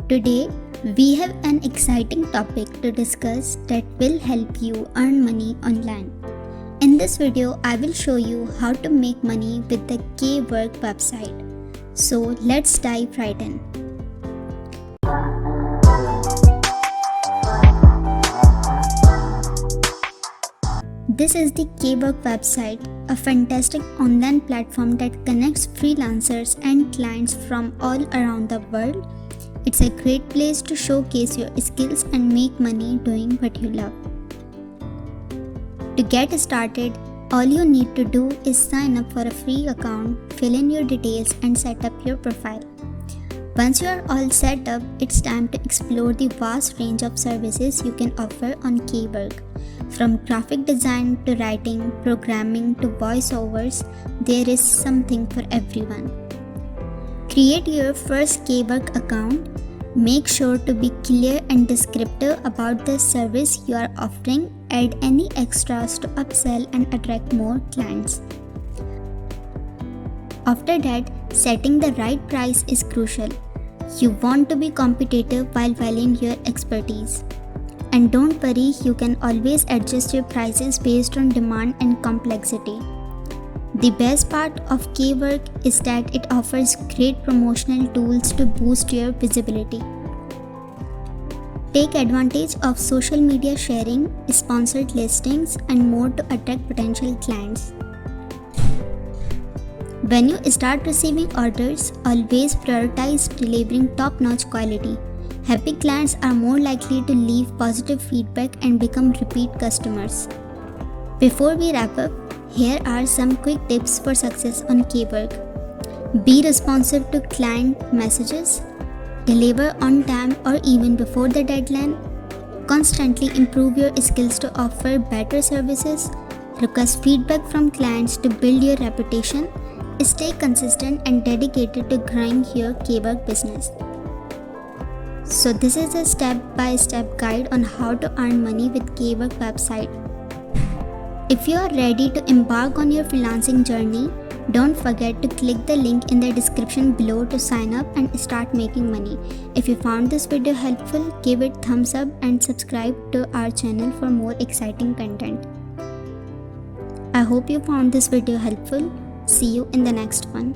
Today, we have an exciting topic to discuss that will help you earn money online. In this video, I will show you how to make money with the Kwork website. So let's dive right in. This is the Kwork website, a fantastic online platform that connects freelancers and clients from all around the world. It's a great place to showcase your skills and make money doing what you love. To get started, all you need to do is sign up for a free account, fill in your details, and set up your profile. Once you are all set up, it's time to explore the vast range of services you can offer on Kwork. From graphic design to writing, programming to voiceovers, there is something for everyone. Create your first Kwork account. Make sure to be clear and descriptive about the service you are offering. Add any extras to upsell and attract more clients. After that, setting the right price is crucial. You want to be competitive while valuing your expertise. And don't worry, you can always adjust your prices based on demand and complexity. The best part of Kwork is that it offers great promotional tools to boost your visibility. Take advantage of social media sharing, sponsored listings, and more to attract potential clients. When you start receiving orders, always prioritize delivering top-notch quality. Happy clients are more likely to leave positive feedback and become repeat customers. Before we wrap up, here are some quick tips for success on Kwork. Be responsive to client messages. Deliver on time or even before the deadline. Constantly improve your skills to offer better services. Request feedback from clients to build your reputation. Stay consistent and dedicated to growing your Kwork business. So this is a step-by-step guide on how to earn money with Kwork website. If you are ready to embark on your freelancing journey, don't forget to click the link in the description below to sign up and start making money. If you found this video helpful, give it thumbs up and subscribe to our channel for more exciting content. I hope you found this video helpful. See you in the next one.